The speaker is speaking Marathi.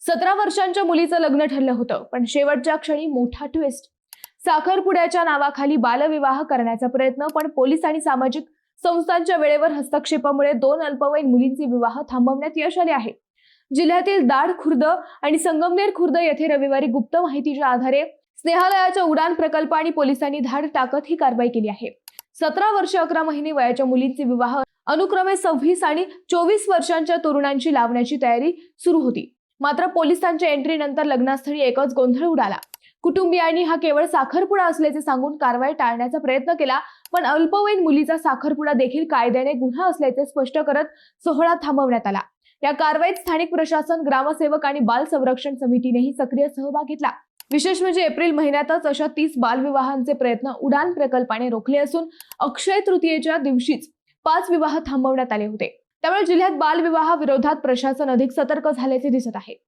17 वर्षांच्या मुलीचं लग्न ठरलं होतं, पण शेवटच्या क्षणी मोठा ट्विस्ट. साखरपुड्याच्या नावाखाली बालविवाह करण्याचा प्रयत्न, पण पोलीस आणि सामाजिक संस्थांच्या वेळेवर हस्तक्षेपामुळे 2 अल्पवयीन मुलींचे विवाह थांबवण्यात यश आले आहे. जिल्ह्यातील दाड खुर्द आणि संगमनेर खुर्द येथे रविवारी गुप्त माहितीच्या आधारे स्नेहालयाच्या उडान प्रकल्प आणि पोलिसांनी धाड टाकत ही कारवाई केली आहे. 17 वर्ष 11 महिने वयाच्या मुलींचे विवाह अनुक्रमे 26 आणि 24 वर्षांच्या तरुणांची लावण्याची तयारी सुरू होती. मात्र पोलिसांच्या एंट्री नंतर लग्नास्थळी एकच गोंधळ उडाला. कुटुंबियांनी हा केवळ साखरपुडा असल्याचे सांगून कारवाई टाळण्याचा प्रयत्न केला, पण अल्पवयीन मुलीचा साखरपुडा देखील कायद्याने गुन्हा असल्याचे स्पष्ट करत सोहळा थांबवण्यात आला. या कारवाईत स्थानिक प्रशासन, ग्रामसेवक आणि बाल संरक्षण समितीनेही सक्रिय सहभाग घेतला. विशेष म्हणजे एप्रिल महिन्यातच अशा 30 बालविवाहांचे प्रयत्न उडान प्रकल्पाने रोखले असून अक्षय तृतीयेच्या दिवशीच 5 विवाह थांबवण्यात आले होते. त्यामुळे जिल्ह्यात बालविवाह विरोधात प्रशासन अधिक सतर्क झाल्याचे दिसत आहे.